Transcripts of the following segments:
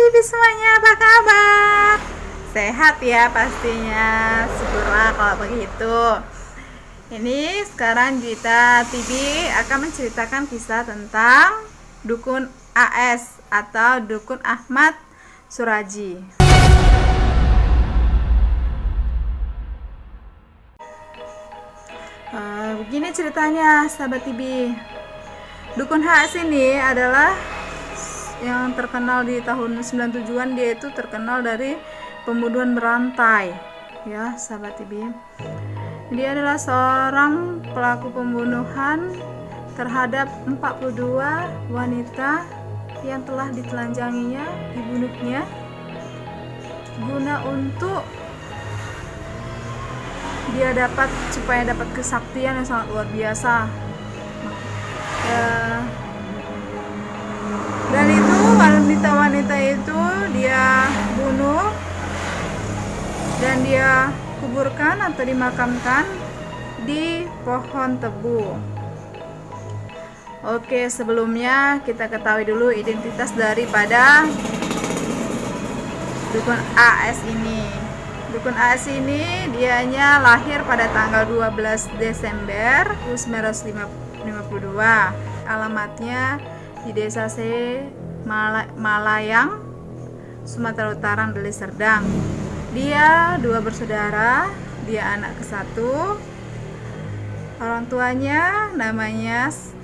TV semuanya, apa kabar? Sehat ya pastinya, syukurlah kalau begitu. Ini sekarang Gita TV akan menceritakan kisah tentang Dukun AS atau Dukun Ahmad Suraji. Begini ceritanya sahabat TV. Dukun AS ini adalah yang terkenal di tahun 97-an. Dia itu terkenal dari pembunuhan berantai ya sahabat TV. Dia adalah seorang pelaku pembunuhan terhadap 42 wanita yang telah ditelanjanginya, dibunuhnya guna untuk dia supaya dapat kesaktian yang sangat luar biasa. Dan itu wanita-wanita itu dia bunuh dan dia kuburkan atau dimakamkan di pohon tebu. Oke, sebelumnya kita ketahui dulu identitas daripada Dukun AS ini. Dukun AS ini dianya lahir pada tanggal 12 Desember 1952. Alamatnya di Desa Malayang, Sumatera Utara, Deli Serdang. Dia 2 bersaudara, dia anak ke-1. Orang tuanya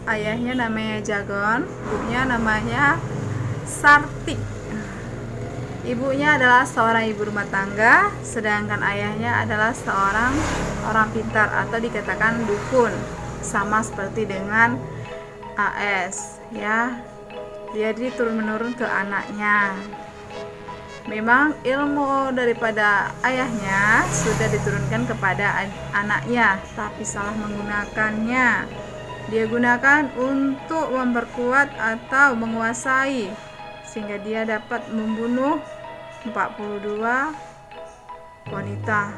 ayahnya namanya Jagon, ibunya namanya Sartik. Ibunya adalah seorang ibu rumah tangga, sedangkan ayahnya adalah seorang orang pintar atau dikatakan dukun, sama seperti dengan AS ya. Jadi turun menurun ke anaknya. Memang ilmu daripada ayahnya sudah diturunkan kepada anaknya, tapi salah menggunakannya. Dia gunakan untuk memperkuat atau menguasai, sehingga dia dapat membunuh 42 wanita.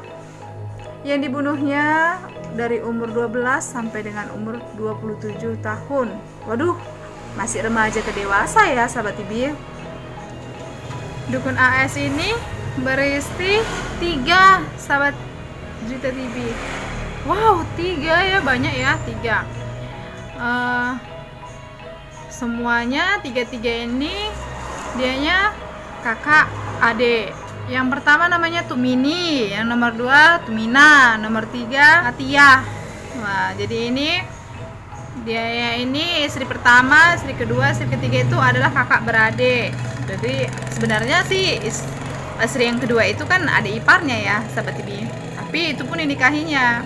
Yang dibunuhnya dari umur 12 sampai dengan umur 27 tahun. Waduh, masih remaja ke dewasa ya sahabat TV. Dukun AS ini beristri 3 sahabat Gita TV. Wow, 3 ya, banyak ya, 3. Semuanya 3 ini dianya kakak adik. Yang pertama namanya Tumini, yang nomor 2 Tumina, nomor 3 Atiyah. Wah, jadi dia ini istri pertama, istri kedua, istri ketiga itu adalah kakak beradik. Jadi sebenarnya sih istri yang kedua itu kan adik iparnya ya sahabat TV. Tapi itu pun dinikahinya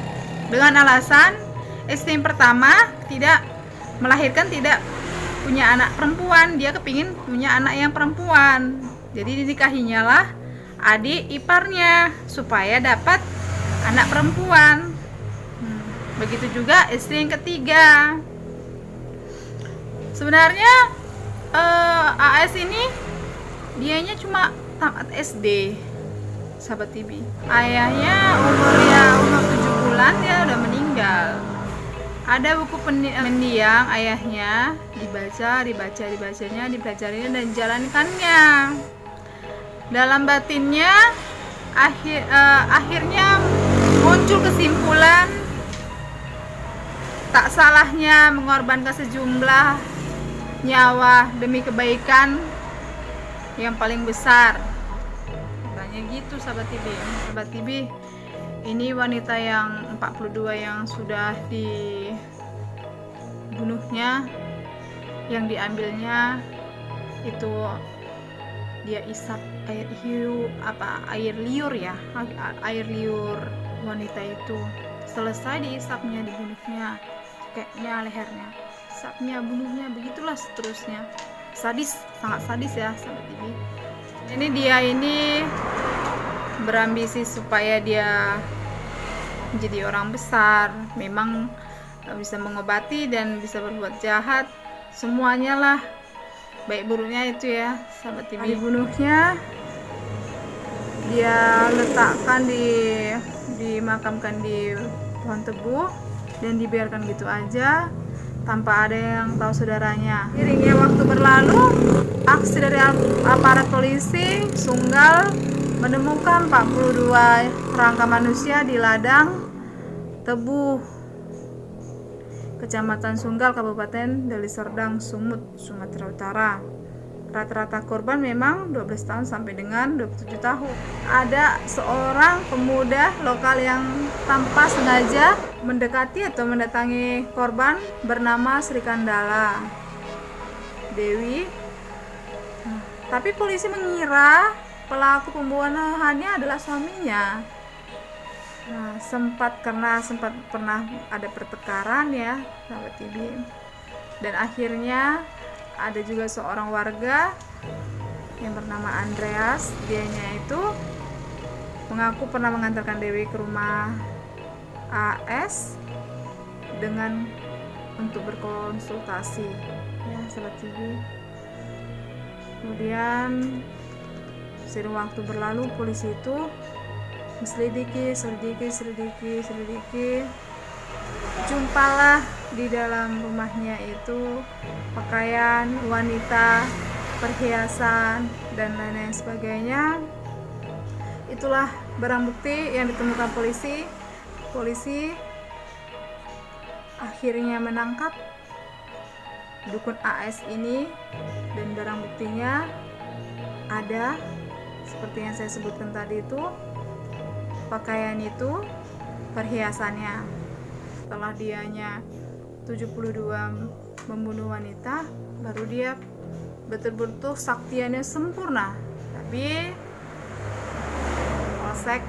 dengan alasan istri yang pertama tidak punya anak perempuan. Dia kepingin punya anak yang perempuan. Jadi dinikahinya lah adik iparnya supaya dapat anak perempuan. Begitu juga istri yang ketiga. Sebenarnya AS ini dianya cuma tamat SD sahabat TV. Ayahnya umur 7 bulan dia udah meninggal. Ada buku mendiang ayahnya, dibacanya, dipelajarinya dan dijalankannya. Dalam batinnya akhirnya muncul kesimpulan tak salahnya mengorbankan sejumlah nyawa demi kebaikan yang paling besar. Katanya gitu sahabat TV. Sahabat TV, ini wanita yang 42 yang sudah dibunuhnya, yang diambilnya itu dia isap air liur wanita itu. Selesai diisapnya, dibunuhnya, kayaknya lehernya, isapnya, bunuhnya, begitulah seterusnya. Sadis, sangat sadis ya sahabat TV. Ini dia ini berambisi supaya dia menjadi orang besar. Memang bisa mengobati dan bisa berbuat jahat, semuanya lah, baik buruknya itu ya sahabat TV. Dibunuhnya, dia letakkan dimakamkan di pohon tebu dan dibiarkan gitu aja tanpa ada yang tahu saudaranya. Iringnya waktu berlalu, aksi dari aparat polisi Sunggal menemukan 42 kerangka manusia di ladang tebu Kecamatan Sunggal, Kabupaten Deli Serdang, Sumut, Sumatera Utara. Rata-rata korban memang 12 tahun sampai dengan 27 tahun. Ada seorang pemuda lokal yang tanpa sengaja mendekati atau mendatangi korban bernama Sri Kandala Dewi. Tapi polisi mengira pelaku pembunuhannya adalah suaminya. Sempat pernah ada pertengkaran ya, sahabat TV. Dan akhirnya ada juga seorang warga yang bernama Andreas. Dianya itu mengaku pernah mengantarkan Dewi ke rumah AS untuk berkonsultasi ya, sahabat TV. Kemudian seiring waktu berlalu, polisi itu selidiki. Jumpalah di dalam rumahnya itu pakaian wanita, perhiasan, dan lain-lain sebagainya. Itulah barang bukti yang ditemukan polisi. Polisi akhirnya menangkap dukun AS ini, dan barang buktinya ada seperti yang saya sebutkan tadi itu, pakaian itu, perhiasannya. Setelah dianya 72 membunuh wanita, baru dia betul-betul saktiannya sempurna. Tapi polsek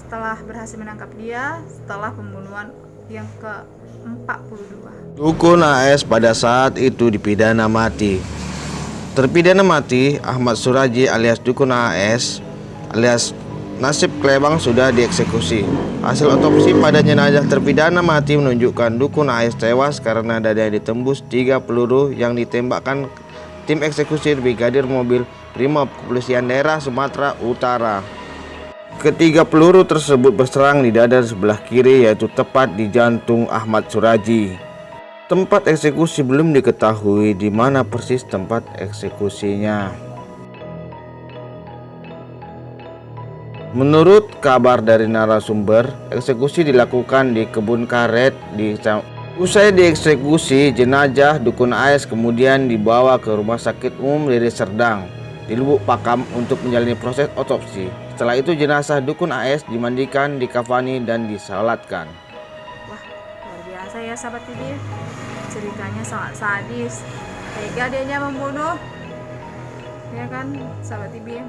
setelah berhasil menangkap dia setelah pembunuhan yang ke-42. Dukun AS pada saat itu dipidana mati. Terpidana mati Ahmad Suraji alias Dukun AS alias Nasib Klebang sudah dieksekusi. Hasil otopsi pada jenazah terpidana mati menunjukkan Dukun AS tewas karena dadanya ditembus 3 peluru yang ditembakkan tim eksekusi Brigadir Mobil Brimob Kepolisian Daerah Sumatera Utara. Ketiga peluru tersebut berserang di dada sebelah kiri, yaitu tepat di jantung Ahmad Suraji. Tempat eksekusi belum diketahui di mana persis tempat eksekusinya. Menurut kabar dari narasumber, eksekusi dilakukan di kebun karet Usai dieksekusi, jenazah Dukun AS kemudian dibawa ke Rumah Sakit Umum Deli Serdang di Lubuk Pakam untuk menjalani proses otopsi. Setelah itu jenazah Dukun AS dimandikan, dikafani, dan disalatkan. Wah, luar biasa ya sahabat TV. Ceritanya sangat sadis. Tega dianya membunuh. Ya kan, sahabat TV.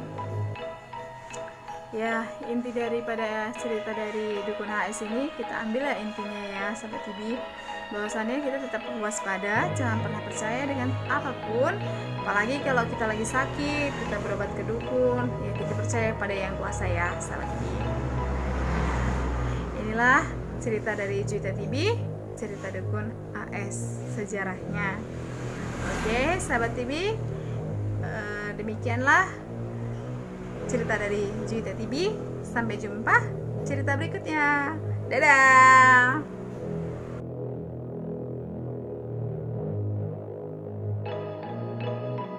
Ya, inti daripada cerita dari Dukun AS ini kita ambil ya intinya ya sahabat TV, bahwasannya kita tetap waspada, jangan pernah percaya dengan apapun, apalagi kalau kita lagi sakit, kita berobat ke dukun, ya kita percaya pada yang kuasa ya sahabat TV. Inilah cerita dari Juwita TV, cerita Dukun AS, sejarahnya. Oke sahabat TV, demikianlah cerita dari Juwita TV. Sampai jumpa cerita berikutnya. Dadah.